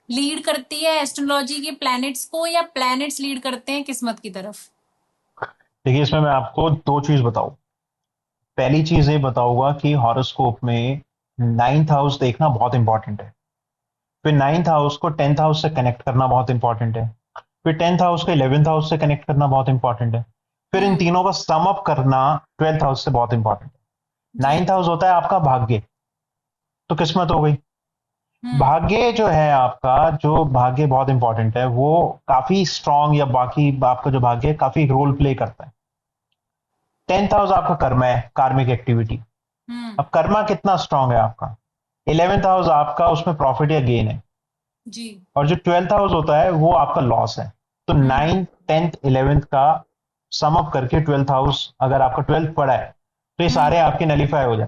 लीड करती है एस्ट्रोलॉजी के प्लैनेट्स को या प्लैनेट्स लीड करते हैं किस्मत की तरफ। देखिए, इसमें मैं आपको दो चीज बताऊं। पहली चीज ये बताऊंगा कि हॉरोस्कोप में नाइन्थ हाउस देखना बहुत इंपॉर्टेंट है। फिर नाइन्थ हाउस को टेंथ हाउस से कनेक्ट करना बहुत इंपॉर्टेंट है। फिर टेंथ हाउस को इलेवेंथ हाउस से कनेक्ट करना बहुत इंपॉर्टेंट है। फिर इन हम्म, तीनों का सम अप करना ट्वेल्थ हाउस से बहुत इंपॉर्टेंट है। जी, नाइन्थ हाउस होता है आपका भाग्य, तो किस्मत हो गई। हम्म, भाग्य जो है आपका, जो भाग्य बहुत इंपॉर्टेंट है, वो काफी स्ट्रांग, या बाकी आपका जो भाग्य है काफी रोल प्ले करता है। टेंथ हाउस आपका कर्म है, कार्मिक एक्टिविटी। हम्म, अब कर्मा कितना स्ट्रांग है आपका। इलेवेंथ हाउस आपका, उसमें प्रॉफिट या गेन है। जी, और जो ट्वेल्थ हाउस होता है वो आपका लॉस है। तो हम्म, नाइन्थ टेंथ इलेवेंथ का सम अप करके ट्वेल्थ हाउस, अगर आपका ट्वेल्थ पड़ा है तो ये हम्म, सारे आपके नलीफाई हो जाए।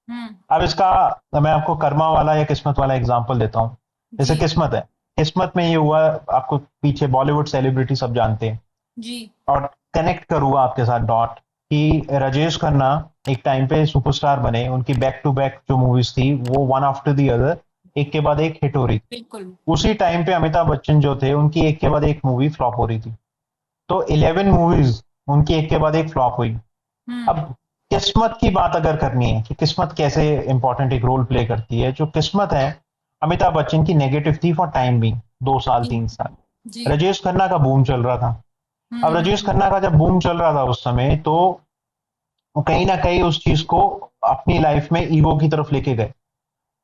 हम्म, अब इसका मैं आपको कर्मा वाला या किस्मत वाला एग्जांपल देता हूं। जैसे जी, किस्मत है, किस्मत में ये हुआ, आपको पीछे बॉलीवुड सेलिब्रिटी सब जानते हैं। जी, और कनेक्ट करूंगा आपके साथ डॉट, कि राजेश खन्ना एक टाइम पे सुपरस्टार बने, उनकी बैक टू बैक जो मूवीज थी वो वन आफ्टर दी अदर, एक के बाद एक हिट हो रही थी। बिल्कुल, उसी टाइम पे अमिताभ बच्चन जो थे, उनकी एक के बाद एक मूवी फ्लॉप हो रही थी। तो 11 मूवीज उनकी एक के बाद एक फ्लॉप हुई। हम्म, अब किस्मत की बात अगर करनी है कि किस्मत कैसे इंपॉर्टेंट एक रोल प्ले करती है, जो किस्मत है, अमिताभ बच्चन की नेगेटिव थी फॉर टाइम भी, 2 साल जी, 3 साल। जी, राजेश खन्ना का बूम चल रहा था। अब राजेश हम्म, खन्ना का जब बूम चल रहा था उस समय, तो वो कहीं ना कहीं उस चीज को अपनी लाइफ में ईगो की तरफ लेके गए,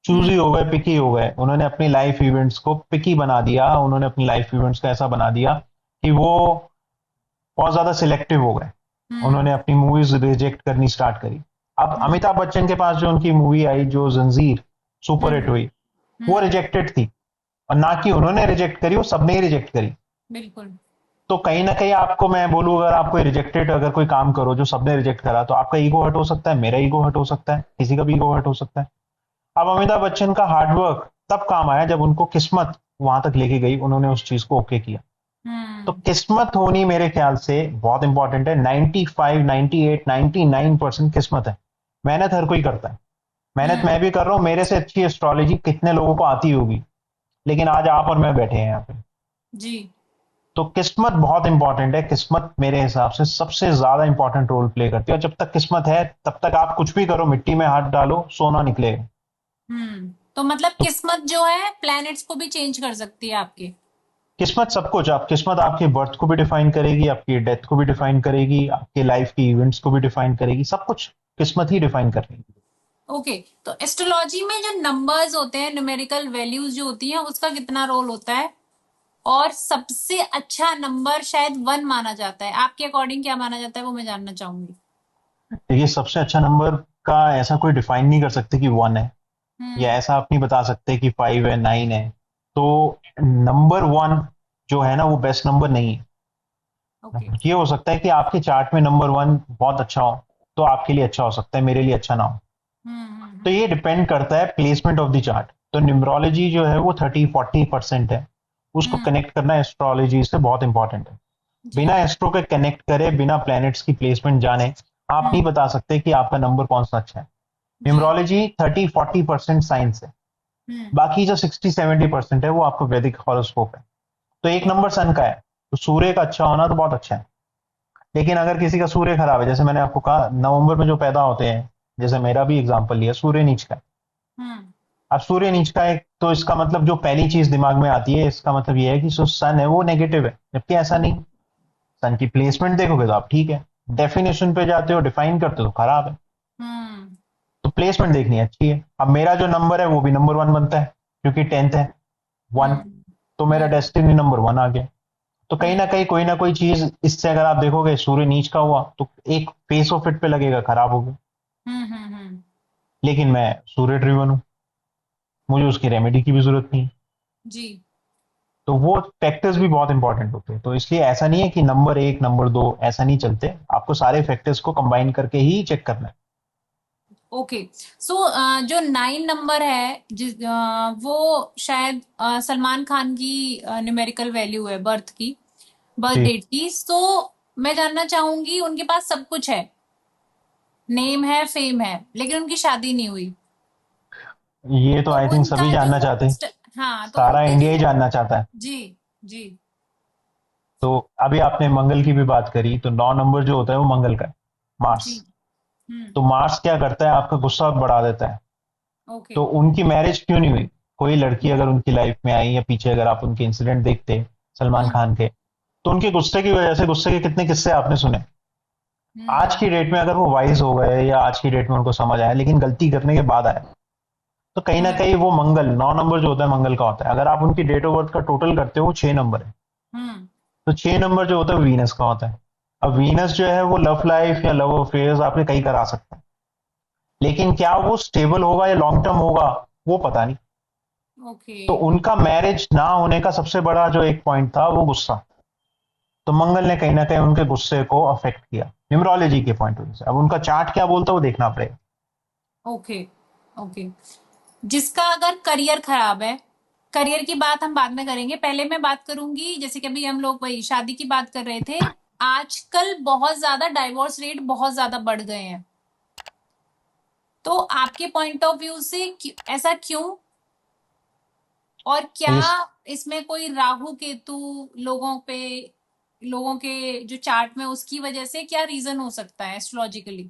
चूजी हम्म, हो गए, पिकी हो गए। उन्होंने अपनी लाइफ इवेंट्स को पिकी बना दिया, उन्होंने अपनी लाइफ इवेंट्स को ऐसा बना दिया कि वो बहुत ज्यादा सिलेक्टिव हो गए। हम्म, उन्होंने अपनी मूवीज रिजेक्ट करनी स्टार्ट करी। अब हम्म, अमिताभ बच्चन के पास जो उनकी मूवी आई, जो जंजीर सुपर हिट हम्म, हुई, वो हम्म, रिजेक्टेड थी। और ना कि उन्होंने रिजेक्ट करी, वो सबने ही रिजेक्ट करी। बिल्कुल, तो कहीं ना कहीं आपको मैं बोलूँ, अगर आप कोई रिजेक्टेड अगर कोई काम करो जो सबने रिजेक्ट करा, तो आपका ईगो हट हो सकता है, मेरा ईगो हट हो सकता है, किसी का भी ईगो हट हो सकता है। अब अमिताभ बच्चन का हार्डवर्क तब काम आया जब उनको किस्मत वहां तक लेके गई, उन्होंने उस चीज को ओके किया। तो हम्म, किस्मत होनी मेरे ख्याल से बहुत इंपॉर्टेंट है। 95 98 99% किस्मत है। मेहनत हर कोई करता है, मेहनत हम्म, मैं भी कर रहा हूँ, मेरे से अच्छी एस्ट्रोलॉजी कितने लोगों को आती होगी, लेकिन आज आप और मैं बैठे हैं यहाँ पे। जी, तो किस्मत बहुत इंपॉर्टेंट है। किस्मत मेरे हिसाब से सबसे ज्यादा इंपॉर्टेंट रोल प्ले करती है, और जब तक किस्मत है तब तक आप कुछ भी करो, मिट्टी में हाथ डालो, सोना निकलेगा। तो मतलब तो किस्मत जो है प्लैनेट्स को भी चेंज कर सकती है आपके। किस्मत सब कुछ, आप किस्मत आपके बर्थ को भी डिफाइन करेगी, आपकी डेथ को भी डिफाइन करेगी, आपके लाइफ की इवेंट्स को भी डिफाइन करेगी, सब कुछ किस्मत ही डिफाइन कर रही है। ओके, तो एस्ट्रोलॉजी में जो नंबर्स होते हैं, न्यूमेरिकल वैल्यूज जो होती हैं, उसका कितना रोल होता है? और सबसे अच्छा नंबर शायद वन माना जाता है, आपके अकॉर्डिंग क्या माना जाता है वो मैं जानना चाहूंगी। देखिए, सबसे अच्छा नंबर का ऐसा कोई डिफाइन नहीं कर सकते कि 1 है, या हम्म, ऐसा आप नहीं बता सकते कि 5 है, 9 है। तो नंबर 1 जो है ना, वो बेस्ट नंबर नहीं है। ओके, ये हो सकता है कि आपके चार्ट में नंबर 1 बहुत अच्छा हो, तो आपके लिए अच्छा हो सकता है, मेरे लिए अच्छा ना हो। हम्म, तो ये डिपेंड करता है प्लेसमेंट ऑफ द चार्ट। तो न्यूमरोलॉजी जो है वो 30 40% है, उसको हम्म, कनेक्ट करना एस्ट्रोलॉजी से बहुत इंपॉर्टेंट है। जी, बिना एस्ट्रो के कनेक्ट करे, बिना प्लैनेट्स की प्लेसमेंट जाने, आप नहीं हम्म, बता सकते कि आपका नंबर कौन सा अच्छा है। जी, न्यूमरोलॉजी 30 40% साइंस है, हम्म, बाकी जो 60 70% है वो आपको वैदिक हॉरोस्कोप है। तो एक नंबर सन का है, तो सूर्य का अच्छा होना तो बहुत अच्छा है। लेकिन अगर किसी का सूर्य खराब है, जैसे मैंने आपको कहा नवंबर में जो पैदा होते हैं, जैसे मेरा भी एग्जाम्पल लिया, सूर्य नीच का है। हम्म, अब सूर्य नीच का है, तो इसका मतलब जो पहली चीज दिमाग में आती है, इसका मतलब ये है कि जो सन है वो नेगेटिव है, जबकि ऐसा नहीं। सन की प्लेसमेंट देखोगे तो आप ठीक है, डेफिनेशन पे जाते हो, डिफाइन करते हो तो खराब है। हम्म, तो प्लेसमेंट देखनी अच्छी है। अब मेरा जो नंबर है वो भी नंबर 1 बनता है, क्योंकि टेंथ है, 1। हम्म, तो मेरा हम्म, डेस्टिनी नंबर 1 आ गया। तो कहीं हम्म ना कहीं कोई ना कोई चीज इससे, अगर आप देखोगे सूर्य नीच का हुआ तो एक फेस ऑफ इट पे लगेगा खराब हो गया। हम्म। लेकिन मैं सूर्य ड्रिवन हूँ, मुझे उसकी रेमेडी की भी जरूरत नहीं। जी। तो वो फैक्टर्स भी बहुत इंपॉर्टेंट होते हैं, तो इसलिए ऐसा नहीं है कि नंबर एक नंबर दो ऐसा नहीं चलते, आपको सारे फैक्टर्स को कंबाइन करके ही चेक करना है। ओके। सो जो 9 नंबर है वो शायद सलमान खान की न्यूमेरिकल वैल्यू है बर्थ की, बर्थ जी, डेट की। सो मैं जानना चाहूंगी, उनके पास सब कुछ है, नेम है, फेम है, लेकिन उनकी शादी नहीं हुई। ये तो तो आई थिंक उनका सभी जो जानना चाहते हैं, हाँ, तो सारा उनके इंडिया ही जो जानना चाहता है। जी जी। तो अभी आपने मंगल की भी बात करी, तो 9 नंबर जो होता है वो मंगल का है, मार्स। जी। हम्म। तो मार्स क्या करता है, आपका गुस्सा बढ़ा देता है। ओके। तो उनकी मैरिज क्यों नहीं हुई? कोई लड़की अगर उनकी लाइफ में आई, या पीछे अगर आप उनके इंसिडेंट देखते सलमान हम्म खान के, तो उनके गुस्से की वजह से, गुस्से के कितने किस्से आपने सुने। आज हम्म की डेट में अगर वो वाइज हो गए, या आज की डेट में उनको समझ आया, लेकिन गलती करने के बाद आया, तो कहीं ना हम्म कहीं वो मंगल, 9 नंबर जो होता है मंगल का होता है। अगर आप उनकी डेट ऑफ बर्थ का टोटल करते हो, वो 6 नंबर है। हम्म तो 6 नंबर जो होता है वीनस का होता है। अब वीनस जो है वो लव लाइफ या लव अफेयर्स आपने कहीं करा सकता है, लेकिन क्या वो स्टेबल होगा या लॉन्ग टर्म होगा, वो पता नहीं। ओके। तो उनका मैरिज ना होने का सबसे बड़ा जो एक पॉइंट था वो गुस्सा। तो मंगल ने कहीं ना कहीं उनके गुस्से को अफेक्ट किया न्यूमरोलॉजी के पॉइंट ऑफ व्यू से। अब उनका चार्ट क्या बोलता है वो देखना पड़ेगा। ओके। ओके। जिसका अगर करियर खराब है, करियर की बात हम बाद में करेंगे, पहले मैं बात करूंगी जैसे कि अभी हम लोग वही शादी की बात कर रहे थे। आजकल बहुत ज्यादा डाइवोर्स रेट बहुत ज्यादा बढ़ गए हैं। तो आपके पॉइंट ऑफ व्यू से ऐसा क्यों, और क्या इस इसमें कोई राहु केतु लोगों पे, लोगों के जो चार्ट में, उसकी वजह से क्या रीजन हो सकता है एस्ट्रोलॉजिकली?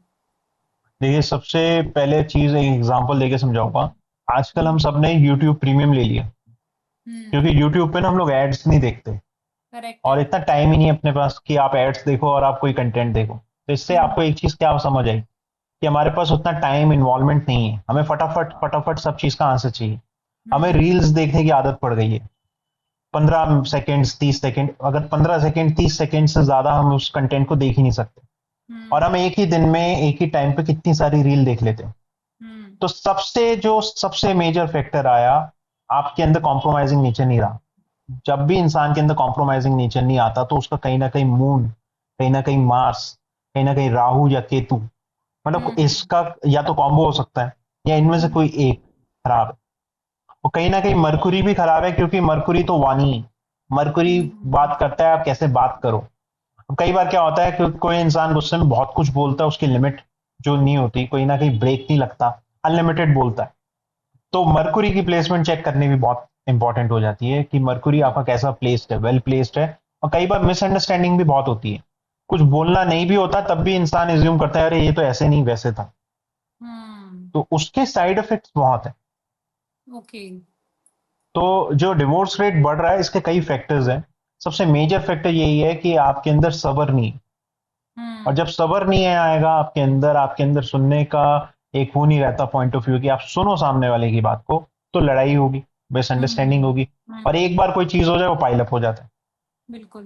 देखिए, सबसे पहले चीज एक एग्जांपल देके समझाऊंगा। आजकल हम हम्म सब ने YouTube प्रीमियम ले लिया, हम्म। क्योंकि YouTube पे ना हम लोग एड्स नहीं देखते, करेक्ट और है। इतना टाइम ही नहीं है अपने पास कि आप एड्स देखो और आप कोई कंटेंट देखो। तो इससे हम्म आपको एक चीज क्या समझ आई, कि हमारे पास उतना टाइम इन्वॉल्वमेंट नहीं है, हमें फटाफट फटाफट सब चीज का आंसर चाहिए। हमें हम्म रील्स देखने की आदत पड़ गई है। 15 सेकेंड 30 सेकेंड, अगर 15 सेकेंड 30 सेकेंड से ज्यादा हम उस कंटेंट को देख ही नहीं सकते। और हम्म हम एक ही दिन में एक ही टाइम पे कितनी सारी रील देख लेते हैं। हम्म तो सबसे मेजर फैक्टर आया, आपके अंदर कॉम्प्रोमाइजिंग नेचर नहीं रहा। जब भी इंसान के अंदर कॉम्प्रोमाइजिंग नेचर नहीं आता, तो उसका कहीं ना कहीं मून, कहीं ना कहीं मार्स, कहीं ना कहीं राहु या केतु, मतलब हम्म इसका या तो कॉम्बो हो सकता है, या इनमें से हम्म कोई एक खराब है। और कहीं ना कहीं मरकुरी भी खराब है, क्योंकि मरकुरी तो वाणी है। मरकुरी हम्म बात करता है आप कैसे बात करो। अब कई बार क्या होता है कि कोई इंसान गुस्से में बहुत कुछ बोलता है, उसकी लिमिट जो नहीं होती, कोई ना कहीं ब्रेक नहीं लगता, अनलिमिटेड बोलता है। तो मरकुरी की प्लेसमेंट चेक करनी भी बहुत इंपॉर्टेंट हो जाती है, कि मरकुरी आपका कैसा प्लेस्ड है, वेल प्लेस्ड है। और कई बार मिसअंडरस्टैंडिंग भी बहुत होती है, कुछ बोलना नहीं भी होता तब भी इंसान एज्यूम करता है, अरे ये तो ऐसे नहीं वैसे था। हम्म। तो उसके साइड इफेक्ट्स बहुत है। ओके। तो जो डिवोर्स रेट बढ़ रहा है, इसके कई फैक्टर्स हैं। सबसे मेजर फैक्टर यही है कि आपके अंदर सब्र नहीं है। और हम्म जब सब्र नहीं आएगा आपके अंदर सुनने का एक वो नहीं रहता पॉइंट ऑफ व्यू, कि आप सुनो सामने वाले की बात को, तो लड़ाई होगी, मिसअंडरस्टैंडिंग हम्म होगी। और हम्म। एक बार कोई चीज हो जाए वो पाइलअप हो जाता है। बिल्कुल।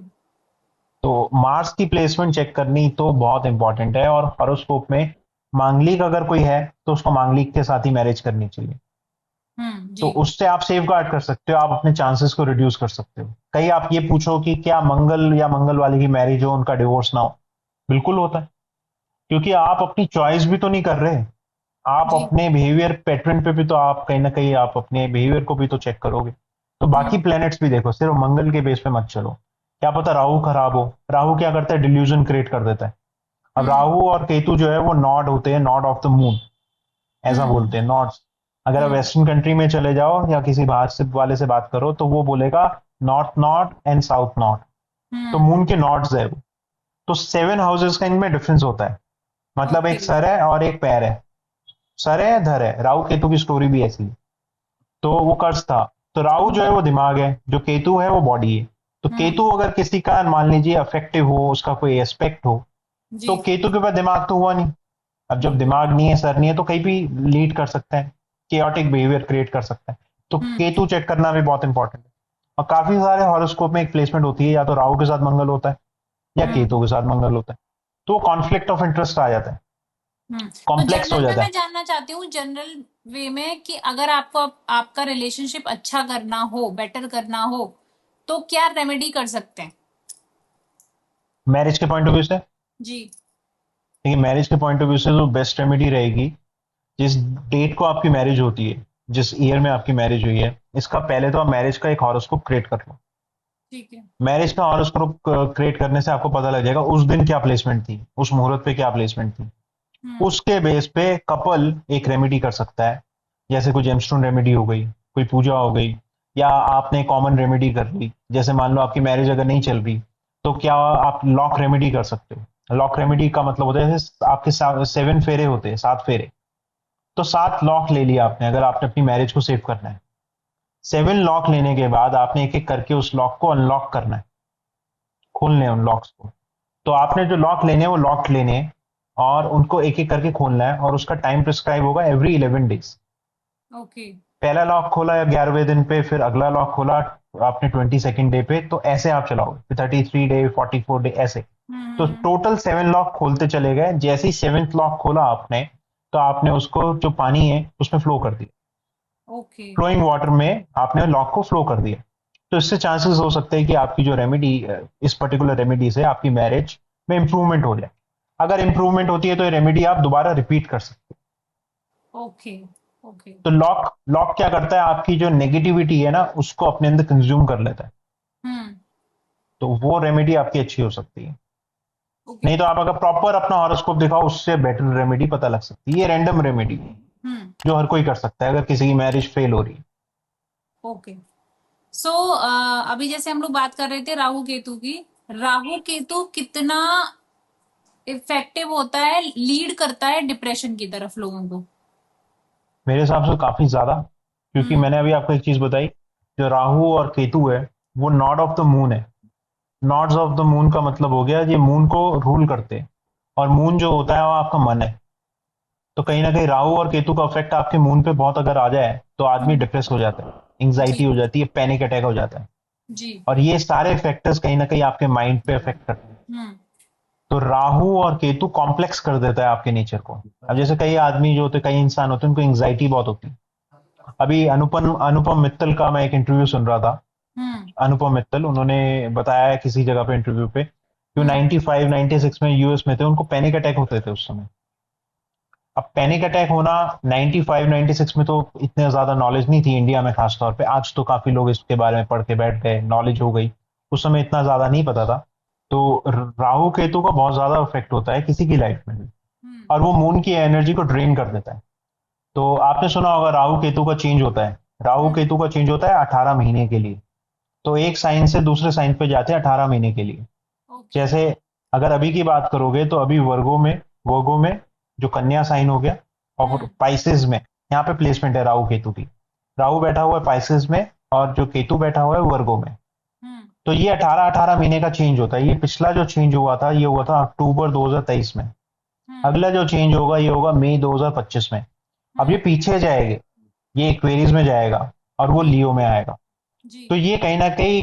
तो मार्स की प्लेसमेंट चेक करनी तो बहुत इंपॉर्टेंट है। और हॉरोस्कोप में मांगलिक अगर कोई है, तो उसको मांगलिक के साथ ही मैरिज करनी चाहिए। तो जी। उससे आप सेफ गार्ड कर सकते हो, आप अपने चांसेस को रिड्यूस कर सकते हो। कहीं आप ये पूछो कि क्या मंगल या मंगल वाले की मैरिज हो उनका डिवोर्स ना हो, बिल्कुल होता है। क्योंकि आप अपनी चॉइस भी तो नहीं कर रहे, आप जी। अपने बिहेवियर पैटर्न पे भी तो, आप कहीं ना कहीं आप अपने बिहेवियर को भी तो चेक करोगे। तो बाकी हम्म प्लैनेट्स भी देखो, सिर्फ मंगल के बेस पे मत चलो। क्या पता राहु खराब हो, राहु क्या करता है, डिल्यूजन क्रिएट कर देता है। अब हम्म राहु और केतु जो है वो नॉड होते हैं, नॉड ऑफ द मून ऐसा हम्म बोलते हैं, नॉड्स। अगर आप हम्म वेस्टर्न कंट्री में चले जाओ या किसी बाहर से वाले से बात करो, तो वो बोलेगा north not and south not. तो हम्म। मून के नॉट्स है वो। तो 7 हाउसेस का इनमें डिफरेंस होता है। मतलब ओके। एक सर है और एक पैर है, सर है धर है। राहु केतु की स्टोरी भी ऐसी है। तो वो कर्स था। तो राहु जो है वो दिमाग है, जो केतु है वो बॉडी है। तो हम्म। केतु अगर किसी का मान लीजिए अफेक्टिव हो, उसका कोई एस्पेक्ट हो, जी। तो केतु के पास दिमाग तो हुआ नहीं। अब जब बिल्कुल। दिमाग नहीं है, सर नहीं है, तो कहीं भी लीड कर सकता है, केओटिक बिहेवियर क्रिएट कर सकता है। तो हम्म केतु चेक करना भी बहुत इंपॉर्टेंट है। और काफी सारे हॉरोस्कोप में एक प्लेसमेंट होती है, या तो राहु के साथ मंगल होता है या हम्म। केतु के साथ मंगल होता है, तो कॉन्फ्लिक्ट ऑफ इंटरेस्ट आ जाता है, तो कॉम्प्लेक्स हो जनरल में जाता मैं है। जानना चाहती हूँ, जनरल वे में, कि अगर आपको आपका रिलेशनशिप अच्छा करना हो, बेटर करना हो, तो क्या रेमेडी कर सकते हैं? मैरिज के पॉइंट ऑफ व्यू से, जी। देखिए मैरिज के पॉइंट ऑफ व्यू से जो बेस्ट रेमेडी रहेगी, जिस डेट को आपकी मैरिज होती है, जिस ईयर में आपकी मैरिज हुई है, इसका पहले तो आप मैरिज का एक हॉरोस्कोप क्रिएट कर लो। ठीक है। मैरिज का हॉरोस्कोप क्रिएट करने से आपको पता लग जाएगा उस दिन क्या प्लेसमेंट थी, उस मुहूर्त पे क्या प्लेसमेंट थी। हम्म। उसके बेस पे कपल एक रेमेडी कर सकता है, जैसे कोई जेमस्टोन रेमेडी हो गई, कोई पूजा हो गई, या आपने कॉमन रेमेडी कर ली, जैसे मान लो आपकी मैरिज अगर नहीं चल रही, तो क्या आप लॉक रेमेडी कर सकते हो। लॉक रेमेडी का मतलब होता है जैसे आपके 7 फेरे होते हैं, 7 फेरे, तो 7 लॉक ले लिया आपने, अगर आपने अपनी मैरिज को सेव करना है। 7 लॉक लेने के बाद आपने एक एक करके उस लॉक को अनलॉक करना है, खोलने हैं उन लॉक्स को। तो आपने जो लॉक लेने हैं वो लॉक लेने हैं, और उनको एक एक करके खोलना है, और उसका टाइम प्रिस्क्राइब होगा एवरी 11 डेज। ओके। पहला लॉक खोला 11वें दिन पे, फिर अगला लॉक खोला आपने 22nd डे पे, तो ऐसे आप चलाओगे, फिर 33 डे, 44 डे, ऐसे। तो हम्म। टोटल 7 लॉक खोलते चले गए, जैसे ही 7th लॉक खोला आपने, तो आपने उसको जो पानी है उसमें फ्लो कर दिया, ओके। फ्लोइंग वाटर में आपने लॉक को फ्लो कर दिया। तो इससे चांसेस हो सकते हैं कि आपकी जो रेमेडी, इस पर्टिकुलर रेमेडी से आपकी मैरिज में इंप्रूवमेंट हो जाए। अगर इंप्रूवमेंट होती है तो ये रेमेडी आप दोबारा रिपीट कर सकते हैं। ओके। ओके। तो लॉक लॉक क्या करता है, आपकी जो नेगेटिविटी है ना उसको अपने अंदर कंज्यूम कर लेता है। हम्म। तो वो रेमेडी आपकी अच्छी हो सकती है। ओके। नहीं तो आप अगर प्रॉपर अपना हॉरोस्कोप दिखाओ, उससे बेटर रेमेडी पता लग सकती है। ये रैंडम रेमेडी है हम्म। जो हर कोई कर सकता है अगर किसी की मैरिज फेल हो रही है। ओके। सो अभी जैसे हम लोग बात कर रहे थे राहु केतु की, राहु केतु कितना इफेक्टिव होता है, लीड करता है डिप्रेशन की तरफ लोगों को? मेरे हिसाब से काफी ज्यादा, क्योंकि हम्म। मैंने अभी आपको एक चीज बताई, जो राहु और केतु है वो नॉड ऑफ द मून है। नॉड्स ऑफ द मून का मतलब हो गया, ये मून को रूल करते हैं, और मून जो होता है वो आपका मन है। तो कहीं ना कहीं राहु और केतु का इफेक्ट आपके मून पे बहुत अगर आ जाए तो आदमी हम्म। डिप्रेस हो जाता है, एंग्जाइटी जी। हो जाती है, पैनिक अटैक हो जाता है। जी। और ये सारे फैक्टर्स कहीं ना कहीं आपके माइंड पे अफेक्ट करते हैं। हम्म। तो राहु और केतु कॉम्प्लेक्स कर देता है आपके नेचर को। अब जैसे कई आदमी जो होते, कई इंसान होते हैं, उनको एंग्जाइटी बहुत होती है। अभी अनुपम अनुपम मित्तल का मैं एक इंटरव्यू सुन रहा था। हम्म। अनुपम मित्तल, उन्होंने बताया है किसी जगह पे इंटरव्यू पे, जो हम्म। 95 96 में यूएस में थे, उनको पैनिक अटैक होते थे उस समय। अब पैनिक अटैक होना 95 96 में तो इतने ज्यादा नॉलेज नहीं थी इंडिया में खास तौर पे, आज तो काफी लोग इसके बारे में पढ़ के बैठ गए, नॉलेज हो गई। उस समय इतना ज्यादा नहीं पता था। तो राहु केतु का बहुत ज्यादा इफेक्ट होता है किसी की लाइफ में, हम्म। और वो मून की एनर्जी को ड्रेन कर देता है। तो आपने सुना होगा राहु केतु का चेंज होता है, राहु हम्म। केतु का चेंज होता है 18 महीने के लिए। तो एक साइन से दूसरे साइन पे जाते हैं 18 महीने के लिए। ओके। जैसे अगर अभी की बात करोगे तो अभी वर्गो में जो कन्या साइन हो गया, और हम्म। पाइसेस में यहाँ पे प्लेसमेंट है राहु केतु की। राहु बैठा हुआ है पाइसेस में, और जो केतु बैठा हुआ है वर्गो में। हम्म। तो ये 18-18 महीने का चेंज होता है। ये पिछला जो चेंज हुआ था ये हुआ था अक्टूबर 2023 में। हम्म। अगला जो चेंज होगा ये होगा मई 2025 में। अब ये हम्म। पीछे जाएंगे, ये एक्वेरियस में जाएगा, और वो जी। लियो में आएगा। जी। तो ये कहीं ना कहीं,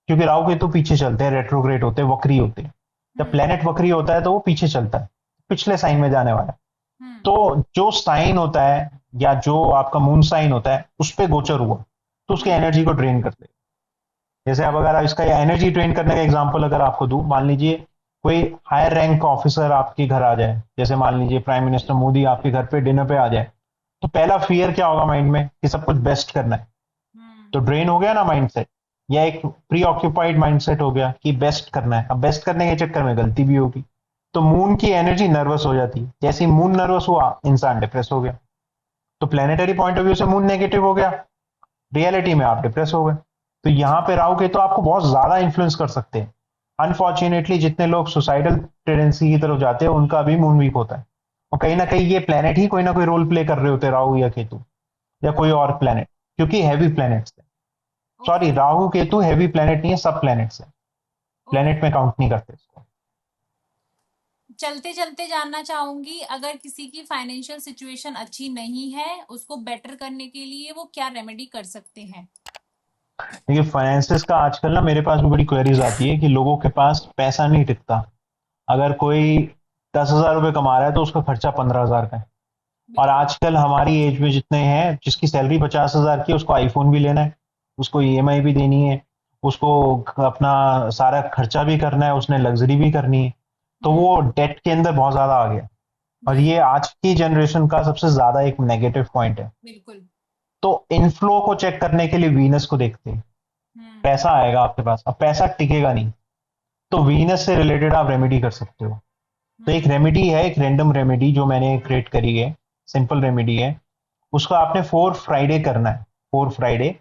क्योंकि राहु केतु पीछे चलते हैं, रेट्रोग्रेड होते हैं, वक्री होते हैं। जब हम्म। प्लेनेट वक्री होता है तो वो पीछे चलता है, पिछले साइन में जाने वाला है। हम्म। तो जो साइन होता है, या जो आपका मून साइन होता है उस पर गोचर हुआ, तो उसकी हम्म। एनर्जी को ड्रेन कर देगा। जैसे अब अगर इसका एनर्जी ड्रेन करने का एग्जांपल अगर आपको दूं, मान लीजिए कोई हायर रैंक का ऑफिसर आपके घर आ जाए, जैसे मान लीजिए प्राइम मिनिस्टर मोदी आपके घर पे डिनर पे आ जाए, तो पहला फियर क्या होगा माइंड में, कि सब कुछ बेस्ट करना है। हम्म। तो ड्रेन हो गया ना माइंडसेट, या एक प्री ऑक्यूपाइड माइंडसेट हो गया कि बेस्ट करना है। अब बेस्ट करने के चक्कर में गलती भी होगी, तो मून की एनर्जी नर्वस हो जाती है। जैसे ही मून नर्वस हुआ इंसान डिप्रेस हो गया। तो प्लेनेटरी पॉइंट ऑफ व्यू से मून नेगेटिव हो गया, रियलिटी में आप डिप्रेस हो गए। तो यहां पे राहु के तो आपको बहुत ज्यादा इन्फ्लुएंस कर सकते हैं। अनफॉर्चुनेटली जितने लोग सुसाइडल टेंडेंसी की तरफ जाते हैं उनका भी मून वीक होता है, और कहीं ना कहीं ये प्लेनेट ही कोई ना कोई रोल प्ले कर रहे होते हैं, राहु या केतु, या कोई और प्लेनेट, क्योंकि हैवी प्लेनेट्स है। Okay. Sorry, Rahu Ketu heavy planet नहीं है, सब प्लेनेट्स है, ओके। प्लेनेट में काउंट नहीं करते इसको। चलते चलते जानना चाहूंगी, अगर किसी की फाइनेंशियल सिचुएशन अच्छी नहीं है, उसको बेटर करने के लिए वो क्या रेमेडी कर सकते हैं? देखिए फाइनेंसिस का आजकल ना मेरे पास भी बड़ी क्वेरीज आती है कि लोगों के पास पैसा नहीं टिकता। अगर कोई 10,000 रुपये कमा रहा है तो उसका खर्चा 15,000 का है। और बिल्कुल। आजकल हमारी एज में जितने हैं जिसकी सैलरी 50,000 की है, उसको आईफोन भी लेना है, उसको ईएमआई भी देनी है, उसको अपना सारा खर्चा भी करना है, उसने लग्जरी भी करनी है। तो हम्म। वो डेट के अंदर बहुत ज्यादा आ गया। और ये बिल्कुल। आज की जनरेशन का सबसे ज्यादा एक नेगेटिव पॉइंट है। बिल्कुल। तो इनफ्लो को चेक करने के लिए वीनस को देखते हैं। हम्म। पैसा आएगा आपके पास, अब पैसा टिकेगा नहीं, तो वीनस से रिलेटेड आप रेमेडी कर सकते हो। तो एक हम्म। रेमेडी है, एक रैंडम रेमेडी जो मैंने क्रिएट करी है, सिंपल रेमेडी है। उसको आपने 4 फ्राइडे करना है, 4 फ्राइडे।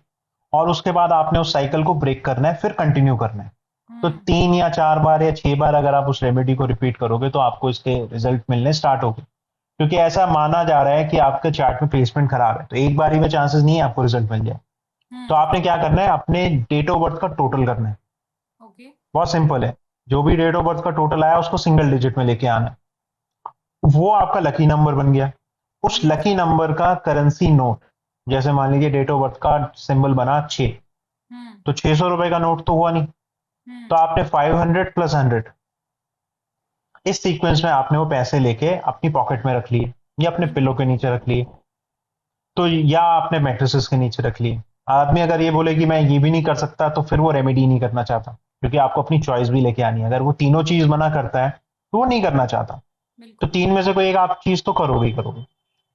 और उसके बाद आपने उस साइकिल को ब्रेक करना है, फिर कंटिन्यू करना है। तो हम्म। 3 या 4 बार या 6 बार अगर आप उस रेमेडी को रिपीट करोगे तो आपको इसके रिजल्ट मिलने स्टार्ट होंगे। क्योंकि ऐसा माना जा रहा है कि आपके चार्ट में प्लेसमेंट खराब है, तो एक बारी में चांसेस नहीं है आपको रिजल्ट मिल जाए। तो हम्म। आपने क्या करना है, अपने डेट ऑफ बर्थ का टोटल करना है। ओके। बहुत सिंपल है। जो भी डेट ऑफ बर्थ का टोटल आया उसको सिंगल डिजिट में लेके आना है। वो आपका लकी नंबर बन गया। उस यस। लकी नंबर का करेंसी नोट, जैसे मान लीजिए डेट ऑफ बर्थ का सिंबल बना 6, हम्म। तो 600 रुपए का नोट तो हुआ नहीं। तो हम्म। आपने 500 + 100, इस सीक्वेंस में आपने वो पैसे लेके अपनी पॉकेट में रख लिए, या अपने पिलो हम्म। के नीचे रख लिए, तो या आपने मैट्रेसेस के नीचे रख लिए। आदमी अगर ये बोले कि मैं ये भी नहीं कर सकता, तो फिर वो रेमेडी नहीं करना चाहता, क्योंकि आपको अपनी चॉइस भी लेके आनी है। अगर वो तीनों चीज मना करता है तो वो नहीं करना चाहता। तो बिल्कुल। तीन में से कोई एक आप चीज तो करोगे ही करोगे।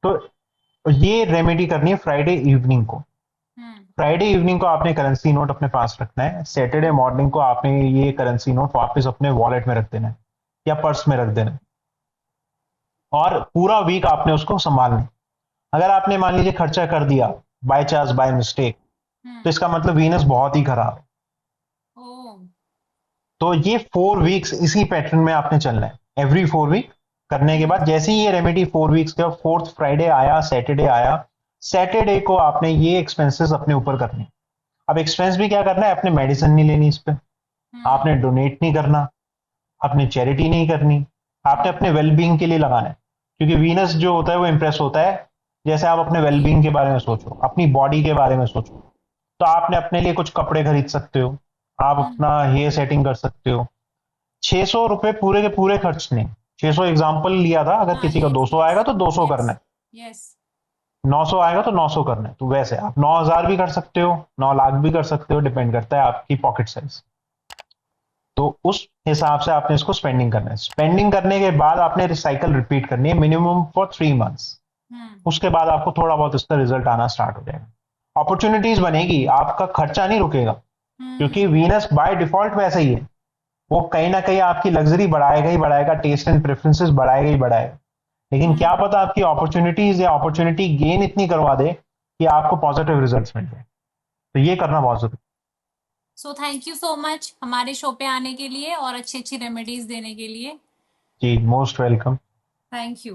तो ये रेमेडी करनी है फ्राइडे इवनिंग को। हम्म। फ्राइडे इवनिंग को आपने करेंसी नोट अपने पास रखना है, सैटरडे हम्म। मॉर्निंग को आपने ये करेंसी नोट वापस अपने वॉलेट में रख देना है, या पर्स में रख देना है। और पूरा वीक आपने उसको संभालना है। अगर आपने मान लीजिए खर्चा कर दिया बाय चांस, बाय मिस्टेक, तो हम्म। इसका मतलब वीनस बहुत ही खराब है। ओ। तो ये 4 वीक्स इसी पैटर्न में आपने चलना है, एवरी 4 वीक करने के बाद, हम्म। जैसे ही ये रेमेडी 4 वीक्स के 4th फ्राइडे आया, सैटरडे आया, सैटरडे को आपने ये एक्सपेंसेस अपने ऊपर करने। अब एक्सपेंस भी क्या करना है, अपने मेडिसिन नहीं लेनी इस पे, हम्म। आपने डोनेट नहीं करना, आपने चैरिटी नहीं करनी, आपने हम्म। अपने वेलबींग के लिए लगाना है। क्योंकि वीनस जो होता है वो इंप्रेस होता है, जैसे आप अपने वेलबींग के बारे में सोचो, अपनी बॉडी के बारे में सोचो। तो आपने अपने लिए कुछ कपड़े खरीद सकते हो, आप हम्म। अपना हेयर सेटिंग कर सकते हो। 600 रुपए पूरे के पूरे खर्च नहीं। 600 एग्जाम्पल लिया था, अगर हाँ, किसी का यस 200 यस। आएगा तो 200 करना यस। है, यस। 900 आएगा तो 900 करना है। तो वैसे आप 9,000 भी कर सकते हो, 9 लाख भी कर सकते हो, डिपेंड करता है आपकी पॉकेट साइज। तो उस हिसाब से आपने इसको स्पेंडिंग करना है। स्पेंडिंग करने के बाद आपने रिसाइकल रिपीट करनी है मिनिमम फॉर 3 मंथ्स। हम्म। उसके बाद आपको थोड़ा बहुत इसका रिजल्ट आना स्टार्ट हो जाएगा, अपॉर्चुनिटीज बनेगी, आपका खर्चा नहीं रुकेगा। क्योंकि हम्म। वीनस बाय डिफॉल्ट वैसे ही है, वो कहीं ना कहीं आपकी लग्जरी बढ़ाएगा ही बढ़ाएगा, टेस्ट एंड प्रेफरेंसेस बढ़ाएगा ही बढ़ाएगा। लेकिन क्या हम्म। पता आपकी अपॉर्चुनिटीज या अपॉर्चुनिटी गेन इतनी करवा दे कि आपको पॉजिटिव रिजल्ट्स मिल जाए। तो ये करना बहुत जरूरी so thank you so much हमारे शो पे आने के लिए और अच्छी अच्छी रेमेडीज देने के लिए। है जी, मोस्ट वेलकम। Thank you.